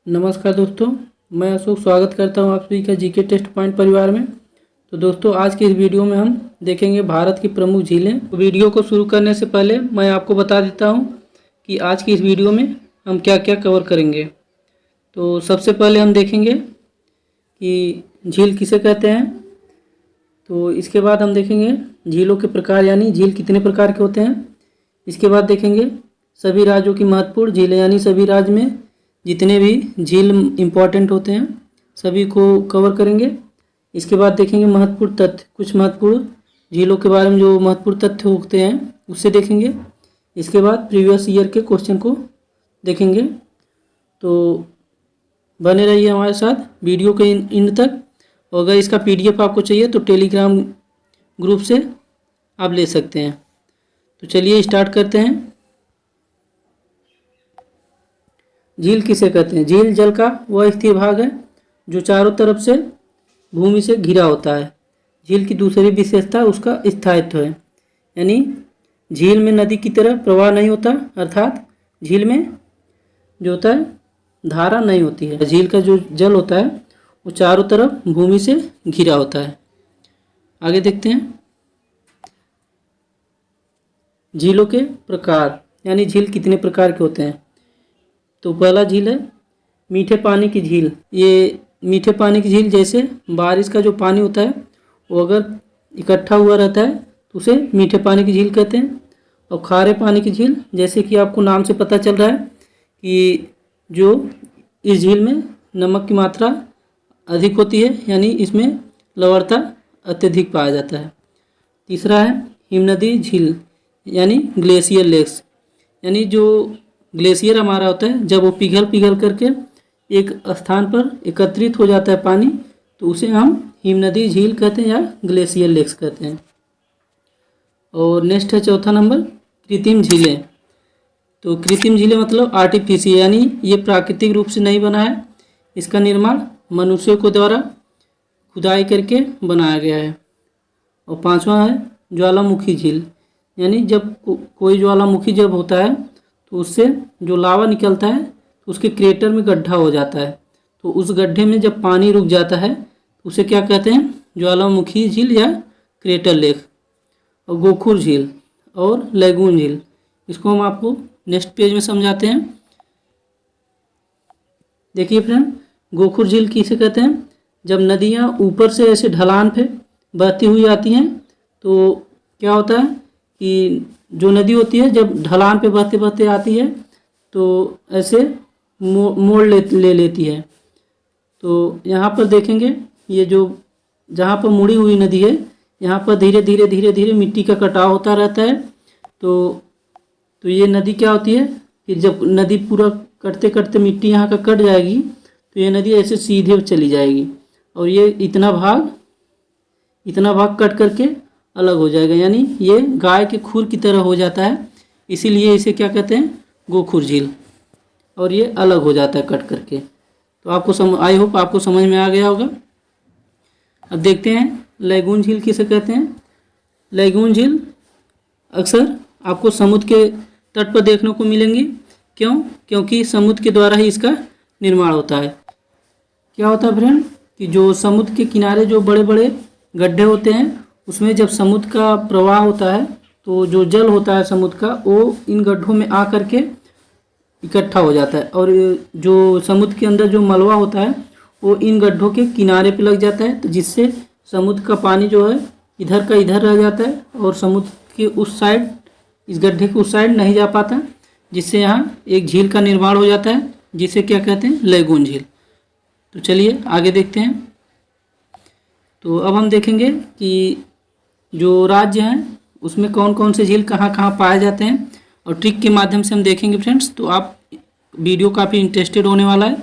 नमस्कार दोस्तों, मैं अशोक स्वागत करता हूं आप सभी का जीके टेस्ट पॉइंट परिवार में। तो दोस्तों, आज की इस वीडियो में हम देखेंगे भारत की प्रमुख झीलें। तो वीडियो को शुरू करने से पहले मैं आपको बता देता हूं कि आज की इस वीडियो में हम क्या क्या कवर करेंगे। तो सबसे पहले हम देखेंगे कि झील किसे कहते हैं। तो इसके बाद हम देखेंगे झीलों के प्रकार, यानी झील कितने प्रकार के होते हैं। इसके बाद देखेंगे सभी राज्यों की महत्वपूर्ण झीलें, यानी सभी राज्य में जितने भी झील इम्पॉर्टेंट होते हैं सभी को कवर करेंगे। इसके बाद देखेंगे महत्वपूर्ण तथ्य, कुछ महत्वपूर्ण झीलों के बारे में जो महत्वपूर्ण तथ्य होते हैं उससे देखेंगे। इसके बाद प्रीवियस ईयर के क्वेश्चन को देखेंगे। तो बने रहिए हमारे साथ वीडियो के एंड तक। और अगर इसका PDF आपको चाहिए तो टेलीग्राम ग्रुप से आप ले सकते हैं। तो चलिए स्टार्ट करते हैं। झील किसे कहते हैं। झील जल का वह स्थिर भाग है जो चारों तरफ से भूमि से घिरा होता है। झील की दूसरी विशेषता उसका स्थायित्व है, यानी झील में नदी की तरह प्रवाह नहीं होता, अर्थात झील में जो होता है धारा नहीं होती है। झील का जो जल होता है वो चारों तरफ भूमि से घिरा होता है। आगे देखते हैं झीलों के प्रकार, यानी झील कितने प्रकार के होते हैं। तो पहला झील है मीठे पानी की झील। ये मीठे पानी की झील जैसे बारिश का जो पानी होता है वो अगर इकट्ठा हुआ रहता है तो उसे मीठे पानी की झील कहते हैं। और खारे पानी की झील, जैसे कि आपको नाम से पता चल रहा है कि जो इस झील में नमक की मात्रा अधिक होती है, यानी इसमें लवणता अत्यधिक पाया जाता है। तीसरा है हिमनदी झील, यानी ग्लेशियर लेक्स, यानी जो ग्लेशियर हमारा होता है जब वो पिघल करके एक स्थान पर एकत्रित हो जाता है पानी, तो उसे हम हिमनदी झील कहते हैं या ग्लेशियर लेक्स कहते हैं। और नेक्स्ट है चौथा नंबर कृत्रिम झीलें। तो कृत्रिम झीलें मतलब आर्टिफिशियल, यानी ये प्राकृतिक रूप से नहीं बना है, इसका निर्माण मनुष्यों को द्वारा खुदाई करके बनाया गया है। और पांचवा है ज्वालामुखी झील, यानी जब कोई ज्वालामुखी जब होता है तो उससे जो लावा निकलता है तो उसके क्रेटर में गड्ढा हो जाता है, तो उस गड्ढे में जब पानी रुक जाता है तो उसे क्या कहते हैं, ज्वालामुखी झील या क्रेटर लेक। और गोखुर झील और लैगून झील, इसको हम आपको नेक्स्ट पेज में समझाते हैं। देखिए फ्रेंड, गोखुर झील किसे कहते हैं। जब नदियाँ ऊपर से ऐसे ढलान पे बहती हुई आती हैं तो क्या होता है कि जो नदी होती है जब ढलान पे बहते बहते आती है तो ऐसे मोड़ ले लेती है। तो यहाँ पर देखेंगे ये जो जहाँ पर मुड़ी हुई नदी है यहाँ पर धीरे धीरे मिट्टी का कटाव होता रहता है। तो ये नदी क्या होती है कि जब नदी पूरा कटते कटते मिट्टी यहाँ का कट जाएगी तो ये नदी ऐसे सीधे चली जाएगी और ये इतना भाग कट करके अलग हो जाएगा, यानी ये गाय के खुर की तरह हो जाता है, इसीलिए इसे क्या कहते हैं, गोखुर झील। और ये अलग हो जाता है कट करके। तो आपको आई होप आपको समझ में आ गया होगा। अब देखते हैं लैगून झील किसे कहते हैं। लैगून झील अक्सर आपको समुद्र के तट पर देखने को मिलेंगी। क्योंकि समुद्र के द्वारा ही इसका निर्माण होता है। क्या होता है फ्रेंड कि जो समुद्र के किनारे जो बड़े बड़े गड्ढे होते हैं उसमें जब समुद्र का प्रवाह होता है तो जो जल होता है समुद्र का वो इन गड्ढों में आ करके इकट्ठा हो जाता है, और जो समुद्र के अंदर जो मलबा होता है वो इन गड्ढों के किनारे पे लग जाता है, तो जिससे समुद्र का पानी जो है इधर का इधर रह जाता है और समुद्र के उस साइड, इस गड्ढे के उस साइड नहीं जा पाता, जिससे यहाँ एक झील का निर्माण हो जाता है जिसे क्या कहते हैं, लैगून झील। तो चलिए आगे देखते हैं। तो अब हम देखेंगे कि जो राज्य हैं उसमें कौन कौन से झील कहाँ कहाँ पाए जाते हैं, और ट्रिक के माध्यम से हम देखेंगे फ्रेंड्स। तो आप वीडियो काफ़ी इंटरेस्टेड होने वाला है,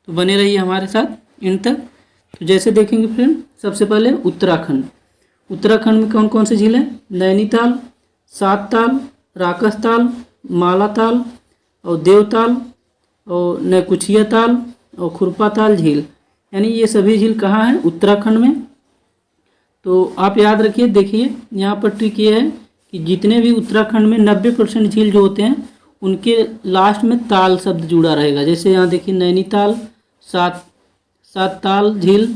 तो बने रहिए हमारे साथ इन तक। तो जैसे देखेंगे फ्रेंड, सबसे पहले उत्तराखंड में कौन कौन से झील हैं। नैनीताल, सातताल, राकसताल, मालाताल और देवताल और नैकुचिया ताल और खुरपाताल झील, यानी ये सभी झील कहाँ हैं, उत्तराखंड में। तो आप याद रखिए, देखिए यहाँ पर ट्रिक ये है कि जितने भी उत्तराखंड में 90% झील जो होते हैं उनके लास्ट में ताल शब्द जुड़ा रहेगा। जैसे यहाँ देखिए नैनीताल, सात सात ताल झील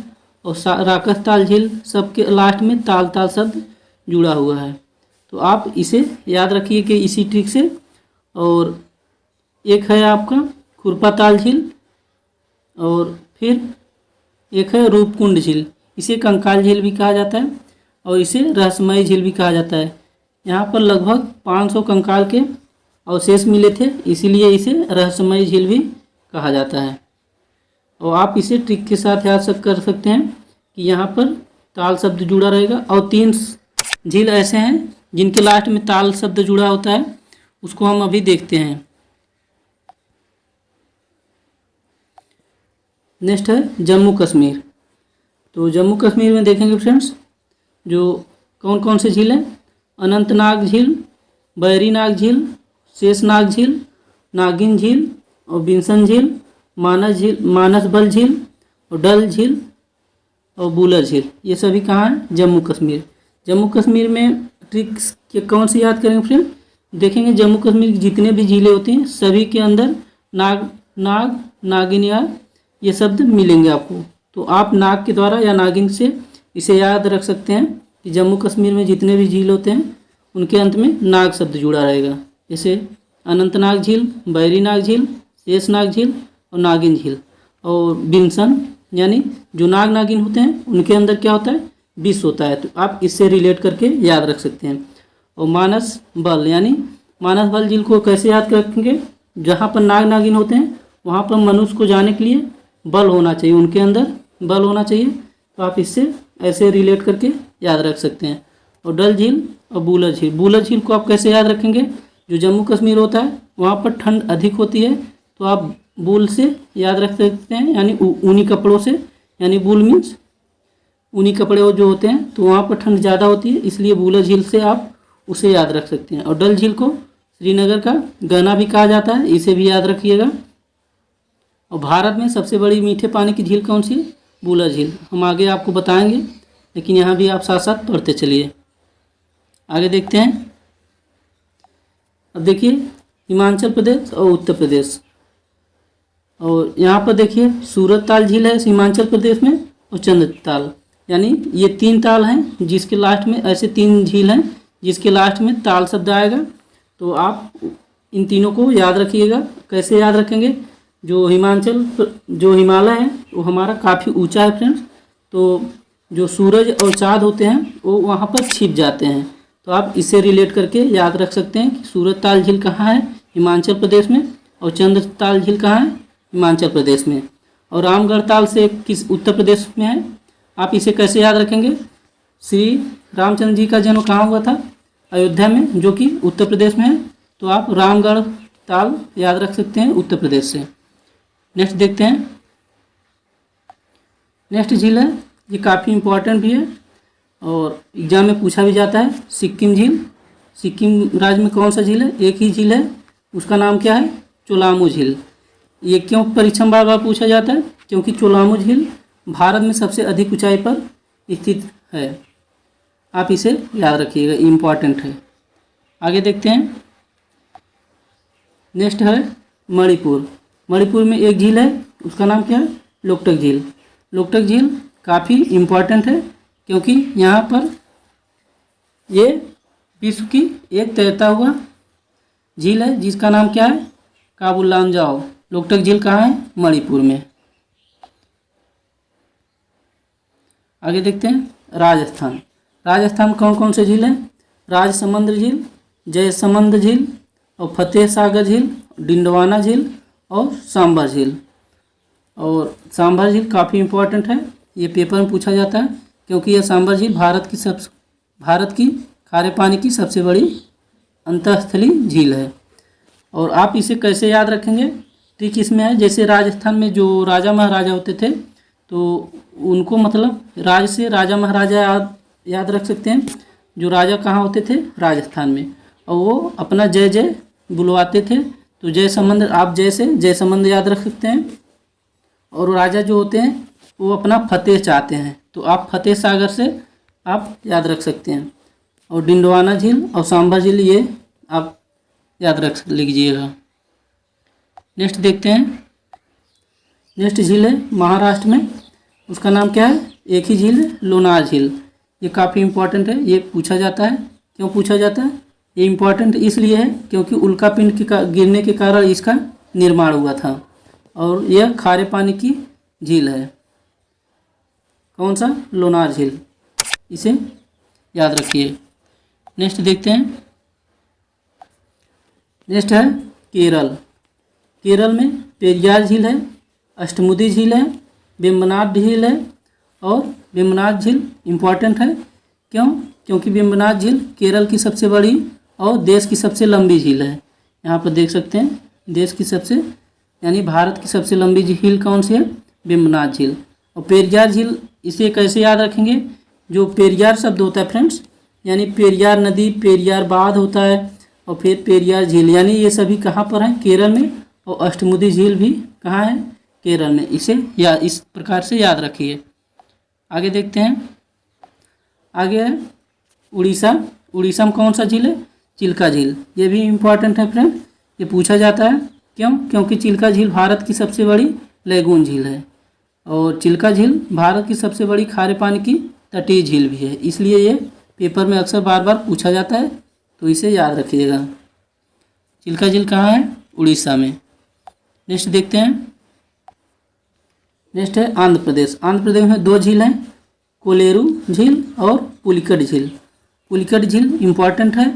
और राकस ताल झील, सबके लास्ट में ताल ताल शब्द जुड़ा हुआ है। तो आप इसे याद रखिए कि इसी ट्रिक से। और एक है आपका खुरपा ताल झील, और फिर एक है रूपकुंड झील, इसे कंकाल झील भी कहा जाता है और इसे रहस्यमयी झील भी कहा जाता है। यहाँ पर लगभग 500 कंकाल के अवशेष मिले थे, इसीलिए इसे रहस्यमयी झील भी कहा जाता है। और आप इसे ट्रिक के साथ याद कर सकते हैं कि यहाँ पर ताल शब्द जुड़ा रहेगा। और 3 झील ऐसे हैं जिनके लास्ट में ताल शब्द जुड़ा होता है, उसको हम अभी देखते हैं। नेक्स्ट है जम्मू कश्मीर। तो जम्मू कश्मीर में देखेंगे फ्रेंड्स, जो कौन कौन से झील हैं, अनंतनाग झील, बैरीनाग झील, शेषनाग झील, नागिन झील और बिंसन झील, मानसबल झील और डल झील और बुलर झील, ये सभी कहाँ हैं, जम्मू कश्मीर। जम्मू कश्मीर में ट्रिक्स के कौन सी याद करेंगे फ्रेंड, देखेंगे जम्मू कश्मीर की जितने भी झीलें होती हैं सभी के अंदर नाग, नागिन या ये शब्द मिलेंगे आपको। तो आप नाग के द्वारा या नागिन से इसे याद रख सकते हैं कि जम्मू कश्मीर में जितने भी झील होते हैं उनके अंत में नाग शब्द जुड़ा रहेगा। जैसे अनंतनाग झील, बैरीनाग झील, शेषनाग झील और नागिन झील। और बिंसन यानी जो नाग नागिन होते हैं उनके अंदर क्या होता है, विष होता है, तो आप इससे रिलेट करके याद रख सकते हैं। और मानस बल यानी मानस बल झील को कैसे याद रखेंगे, जहाँ पर नाग नागिन होते हैं वहाँ पर मनुष्य को जाने के लिए बल होना चाहिए, उनके अंदर बल होना चाहिए, तो आप इससे ऐसे रिलेट करके याद रख सकते हैं। और डल झील और बुलर झील, बुलर झील को आप कैसे याद रखेंगे, जो जम्मू कश्मीर होता है वहाँ पर ठंड अधिक होती है, तो आप बुल से याद रख सकते हैं, यानी ऊनी कपड़ों से, यानी बुल मीन्स ऊनी कपड़े जो होते हैं, तो वहाँ पर ठंड ज़्यादा होती है, इसलिए बुलर झील से आप उसे याद रख सकते हैं। और डल झील को श्रीनगर का गहना भी कहा जाता है, इसे भी याद रखिएगा। और भारत में सबसे बड़ी मीठे पानी की झील कौन सी है, बुलर झील, हम आगे आपको बताएंगे, लेकिन यहाँ भी आप साथ साथ पढ़ते चलिए। आगे देखते हैं। अब देखिए हिमाचल प्रदेश और उत्तर प्रदेश, और यहाँ पर देखिए सूरत ताल झील है हिमाचल प्रदेश में, और चंद्र ताल, यानी ये 3 ताल हैं जिसके लास्ट में, ऐसे 3 झील हैं जिसके लास्ट में ताल शब्द आएगा। तो आप इन तीनों को याद रखिएगा। कैसे याद रखेंगे, जो हिमालय है वो हमारा काफ़ी ऊंचा है फ्रेंड्स, तो जो सूरज और चाँद होते हैं वो वहाँ पर छिप जाते हैं, तो आप इससे रिलेट करके याद रख सकते हैं कि सूरत ताल झील कहाँ है, हिमाचल प्रदेश में, और चंद्र ताल झील कहाँ है, हिमाचल प्रदेश में। और रामगढ़ ताल से किस उत्तर प्रदेश में है, आप इसे कैसे याद रखेंगे, श्री रामचंद्र जी का जन्म कहाँ हुआ था, अयोध्या में, जो कि उत्तर प्रदेश में है, तो आप रामगढ़ ताल याद रख सकते हैं उत्तर प्रदेश से। नेक्स्ट देखते हैं। नेक्स्ट झील है, ये काफ़ी इम्पोर्टेंट भी है और एग्जाम में पूछा भी जाता है, सिक्किम झील। सिक्किम राज्य में कौन सा झील है, एक ही झील है, उसका नाम क्या है, चोलामू झील। ये क्यों परीक्षा में बार बार पूछा जाता है, क्योंकि चोलामू झील भारत में सबसे अधिक ऊंचाई पर स्थित है, आप इसे याद रखिएगा, इम्पॉर्टेंट है। आगे देखते हैं। नेक्स्ट है मणिपुर। मणिपुर में एक झील है, उसका नाम क्या है, लोकटक झील। लोकटक झील काफ़ी इम्पॉर्टेंट है क्योंकि यहाँ पर ये विश्व की एक तैरता हुआ झील है जिसका नाम क्या है, काबुल लामजाओ। लोकटक झील कहाँ है, मणिपुर में। आगे देखते हैं राजस्थान। राजस्थान कौन कौन से झील हैं, राजसमंद झील, जयसमंद झील और फतेह सागर झील, डिंडवाना झील और सांभर झील। और सांभर झील काफ़ी इम्पोर्टेंट है, ये पेपर में पूछा जाता है क्योंकि यह सांभर झील भारत की खारे पानी की सबसे बड़ी अंतःस्थलीय झील है। और आप इसे कैसे याद रखेंगे, ट्रिक इसमें है, जैसे राजस्थान में जो राजा महाराजा होते थे तो उनको मतलब राज से राजा महाराजा याद रख सकते हैं, जो राजा कहाँ होते थे, राजस्थान में, और वो अपना जय जय बुलवाते थे, तो जय संबंध आप जैसे जय संबंध याद रख सकते हैं। और राजा जो होते हैं वो अपना फतेह चाहते हैं, तो आप फतेह सागर से आप याद रख सकते हैं। और डिंडवाना झील और सांभर झील ये आप याद रख लीजिएगा। नेक्स्ट देखते हैं, नेक्स्ट झील है महाराष्ट्र में, उसका नाम क्या है, एक ही झील है, लोनार झील। ये काफ़ी इम्पोर्टेंट है, ये पूछा जाता है। क्यों पूछा जाता है, ये इम्पोर्टेंट इसलिए है क्योंकि उल्कापिंड के गिरने के कारण इसका निर्माण हुआ था और यह खारे पानी की झील है। कौन सा, लोनार झील, इसे याद रखिए। नेक्स्ट देखते हैं, नेक्स्ट है केरल। केरल में पेरियार झील है, अष्टमुदी झील है, वेम्बनाड झील है और वेम्बनाड झील इम्पॉर्टेंट है। क्यों, क्योंकि वेम्बनाड झील केरल की सबसे बड़ी और देश की सबसे लंबी झील है। यहाँ पर देख सकते हैं, देश की सबसे यानी भारत की सबसे लंबी झील कौन सी है, वेम्बनाड झील। और पेरियार झील, इसे कैसे याद रखेंगे, जो पेरियार शब्द होता है फ्रेंड्स, यानी पेरियार नदी, पेरियार बांध होता है और फिर पेरियार झील, यानी ये सभी कहाँ पर हैं, केरल में। और अष्टमुदी झील भी कहाँ है, केरल में। इसे इस प्रकार से याद रखिए। आगे देखते हैं, आगे है उड़ीसा। उड़ीसा में कौन सा झील है, चिल्का झील। ये भी इम्पॉर्टेंट है फ्रेंड, ये पूछा जाता है। क्यों, क्योंकि चिल्का झील भारत की सबसे बड़ी लैगून झील है और चिल्का झील भारत की सबसे बड़ी खारे पानी की तटीय झील भी है, इसलिए ये पेपर में अक्सर बार बार पूछा जाता है, तो इसे याद रखिएगा। चिल्का झील कहाँ है, उड़ीसा में। नेक्स्ट देखते हैं, नेक्स्ट है आंध्र प्रदेश। आंध्र प्रदेश में दो झील हैं, कोलेरू झील और पुलिकट झील। पुलिकट झील इम्पॉर्टेंट है।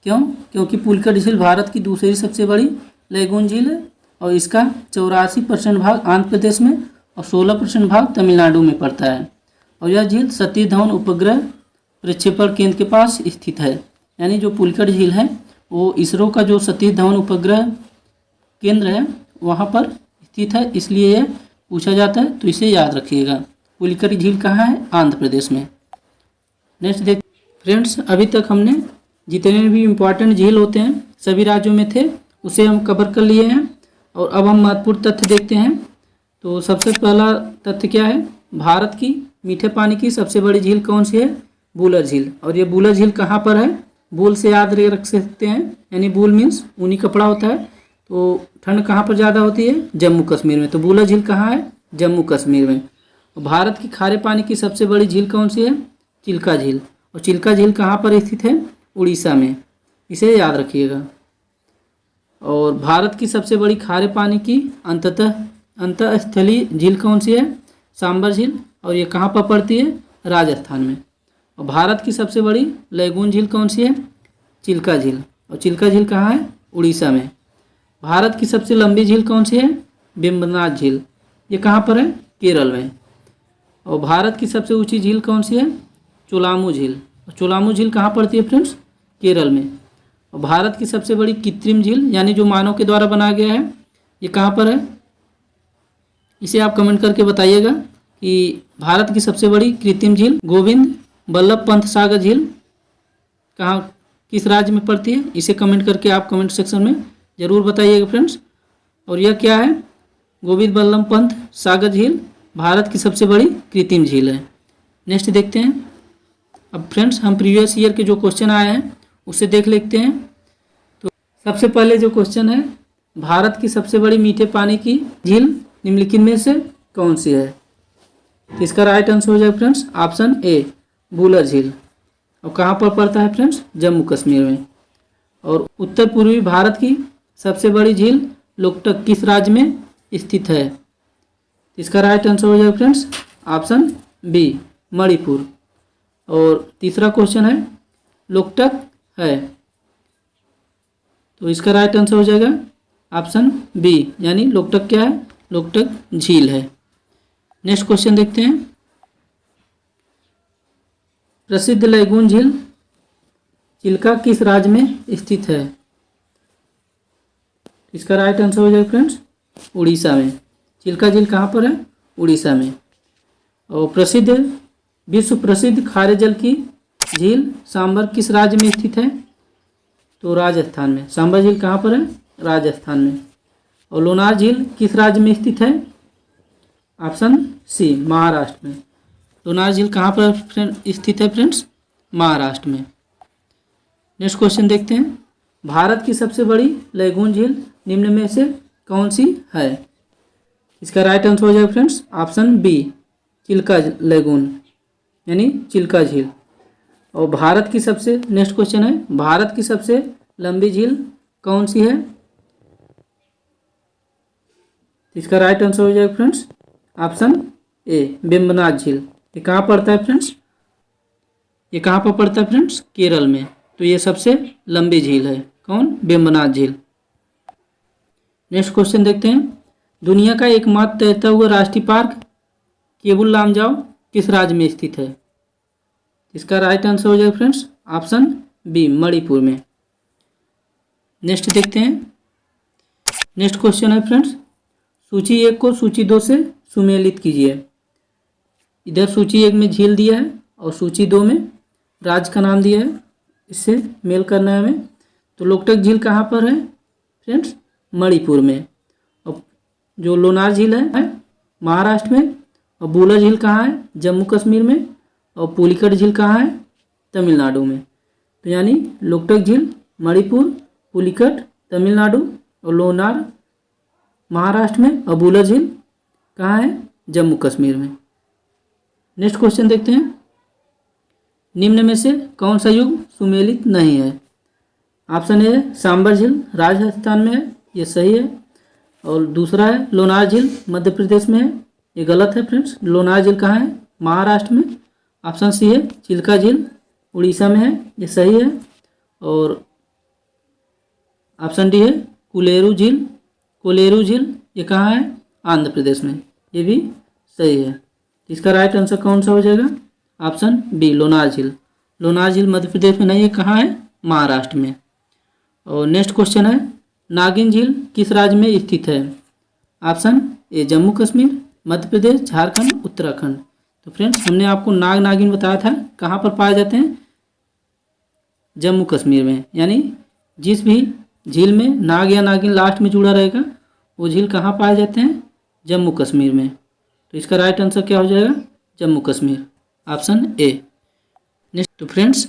क्यों, क्योंकि पुलिकट झील भारत की दूसरी सबसे बड़ी लैगून झील है और इसका 84% भाग आंध्र प्रदेश में और 16% भाग तमिलनाडु में पड़ता है। और यह झील सतीश धवन उपग्रह प्रक्षेपण केंद्र के पास स्थित है। यानी जो पुलिकट झील है वो इसरो का जो सतीश धवन उपग्रह केंद्र है वहाँ पर स्थित है, इसलिए यह पूछा जाता है, तो इसे याद रखिएगा। पुलिकट झील कहाँ है, आंध्र प्रदेश में। नेक्स्ट देख फ्रेंड्स, अभी तक हमने जितने भी इम्पोर्टेंट झील होते हैं सभी राज्यों में थे उसे हम कवर कर लिए हैं। और अब हम महत्वपूर्ण तथ्य देखते हैं। तो सबसे पहला तथ्य क्या है, भारत की मीठे पानी की सबसे बड़ी झील कौन सी है, वुलर झील। और ये वुलर झील कहाँ पर है, वूल से याद रख सकते हैं, यानी वूल मीन्स ऊनी कपड़ा होता है। तो ठंड कहाँ पर ज़्यादा होती है, जम्मू कश्मीर में। तो वुलर झील कहाँ है, जम्मू कश्मीर में। और भारत की खारे पानी की सबसे बड़ी झील कौन सी है, चिल्का झील। और चिल्का झील कहाँ पर स्थित है, उड़ीसा में, इसे याद रखिएगा। और भारत की सबसे बड़ी खारे पानी की अंतःस्थलीय झील कौन सी है, सांबर झील। और ये कहाँ पर पड़ती है, राजस्थान में। और भारत की सबसे बड़ी लैगून झील कौन सी है, चिल्का झील। और चिल्का झील कहाँ है, उड़ीसा में। भारत की सबसे लंबी झील कौन सी है, वेम्बनाड झील। ये कहाँ पर है, केरल में। और भारत की सबसे ऊंची झील कौन सी है, चोलामू झील। और चोलामू झील कहाँ पड़ती है फ्रेंड्स, केरल में। और भारत की सबसे बड़ी कृत्रिम झील यानी जो मानव के द्वारा बनाया गया है, ये कहाँ पर है, इसे आप कमेंट करके बताइएगा कि भारत की सबसे बड़ी कृत्रिम झील गोविंद बल्लभ पंत सागर झील कहाँ, किस राज्य में पड़ती है, इसे कमेंट करके आप कमेंट सेक्शन में ज़रूर बताइएगा फ्रेंड्स। और यह क्या है, गोविंद बल्लभ पंत सागर झील भारत की सबसे बड़ी कृत्रिम झील है। नेक्स्ट देखते हैं। अब फ्रेंड्स हम प्रीवियस ईयर के जो क्वेश्चन आए हैं उसे देख लेते हैं। तो सबसे पहले जो क्वेश्चन है, भारत की सबसे बड़ी मीठे पानी की झील निम्नलिखित में से कौन सी है। तो इसका राइट आंसर हो जाएगा फ्रेंड्स ऑप्शन ए, वुलर झील। और कहाँ पर पड़ता है फ्रेंड्स, जम्मू कश्मीर में। और उत्तर पूर्वी भारत की सबसे बड़ी झील लोकटक किस राज्य में स्थित है। इसका राइट आंसर हो जाएगा फ्रेंड्स ऑप्शन बी, मणिपुर। और तीसरा क्वेश्चन है, लोकटक है, तो इसका राइट आंसर हो जाएगा ऑप्शन बी, यानी लोकटक क्या है, लोकटक झील है। नेक्स्ट क्वेश्चन देखते हैं। प्रसिद्ध लैगून झील चिल्का किस राज्य में स्थित है। इसका राइट आंसर हो जाएगा फ्रेंड्स उड़ीसा में। चिल्का झील कहाँ पर है, उड़ीसा में। और विश्व प्रसिद्ध खारे जल की झील सांबर किस राज्य में स्थित है, तो राजस्थान में। सांबर झील कहाँ पर है, राजस्थान में। और लोनार झील किस राज्य में स्थित है, ऑप्शन सी, महाराष्ट्र में। लोनार झील कहाँ पर स्थित है फ्रेंड्स, महाराष्ट्र में। नेक्स्ट क्वेश्चन देखते हैं। भारत की सबसे बड़ी लैगून झील निम्न में से कौन सी है। इसका राइट आंसर हो जाएगा friends option B, Chilika lagoon यानी चिल्का झील। और भारत की सबसे, नेक्स्ट क्वेश्चन है, भारत की सबसे लंबी झील कौन सी है? इसका राइट आंसर हो जाएगा फ्रेंड्स ऑप्शन ए, वेम्बनाड झील। ये कहाँ पड़ता है फ्रेंड्स? ये कहाँ पर पड़ता है फ्रेंड्स? केरल में। तो ये सबसे लंबी झील है, कौन? वेम्बनाड झील। नेक्स्ट क्वेश्चन देखते हैं, दुनिया का एकमात्र तैरता हुआ राष्ट्रीय पार्क केबुल लामजाओ किस राज्य में स्थित है? इसका राइट आंसर हो जाएगा फ्रेंड्स ऑप्शन बी, मणिपुर में। नेक्स्ट देखते हैं, नेक्स्ट क्वेश्चन है फ्रेंड्स, सूची 1 को सूची 2 से सुमेलित कीजिए। इधर सूची 1 में झील दिया है और सूची 2 में राज्य का नाम दिया है, इससे मेल करना है हमें। तो लोकटक झील कहाँ पर है फ्रेंड्स? मणिपुर में। और जो लोनार झील है महाराष्ट्र में। और बूला झील कहाँ है? जम्मू कश्मीर में। और पुलिकट झील कहाँ है? तमिलनाडु में। तो यानी लोकटक झील मणिपुर, पुलिकट तमिलनाडु और लोनार महाराष्ट्र में, और बूला झील कहाँ है? जम्मू कश्मीर में। नेक्स्ट क्वेश्चन देखते हैं, निम्न में से कौन सा युग सुमेलित नहीं है? ऑप्शन ए है सांबर झील, राजस्थान में है, ये सही है। और दूसरा है लोनार झील, मध्य प्रदेश में है, ये गलत है फ्रेंड्स। लोनार झील कहाँ है? महाराष्ट्र में। ऑप्शन सी है चिल्का झील, उड़ीसा में है, ये सही है। और ऑप्शन डी है कोलेरू झील, कोलेरू झील, ये कहाँ है? आंध्र प्रदेश में, ये भी सही है। इसका राइट आंसर कौन सा हो जाएगा? ऑप्शन बी, लोनार झील। लोनार झील मध्य प्रदेश में नहीं है, कहाँ है? महाराष्ट्र में। और नेक्स्ट क्वेश्चन है, नागिन झील किस राज्य में स्थित है? Option A, Jammu Kashmir, Madhya Pradesh, Jharkhand, Uttarakhand. तो फ्रेंड्स हमने आपको नाग नागिन बताया था, कहाँ पर पाए जाते हैं? जम्मू कश्मीर में। यानी जिस भी झील में नाग या नागिन लास्ट में जुड़ा रहेगा वो झील कहाँ पाए जाते हैं? जम्मू कश्मीर में। तो इसका राइट आंसर क्या हो जाएगा? Jammu Kashmir, option A. Next, तो फ्रेंड्स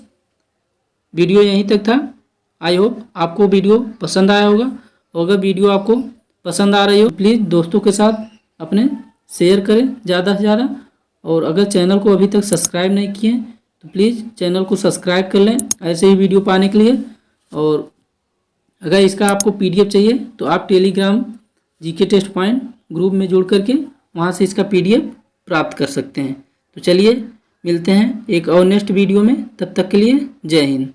वीडियो यहीं तक था। आई होप आपको वीडियो पसंद आया होगा। और अगर वीडियो आपको पसंद आ रही हो प्लीज़ दोस्तों के साथ अपने शेयर करें ज़्यादा से ज़्यादा। और अगर चैनल को अभी तक सब्सक्राइब नहीं किए तो प्लीज़ चैनल को सब्सक्राइब कर लें ऐसे ही वीडियो पाने के लिए। और अगर इसका आपको PDF चाहिए तो आप Telegram GK test point group में जुड़ करके वहाँ से इसका PDF प्राप्त कर सकते हैं। तो चलिए मिलते हैं एक और नेक्स्ट वीडियो में, तब तक के लिए जय हिंद।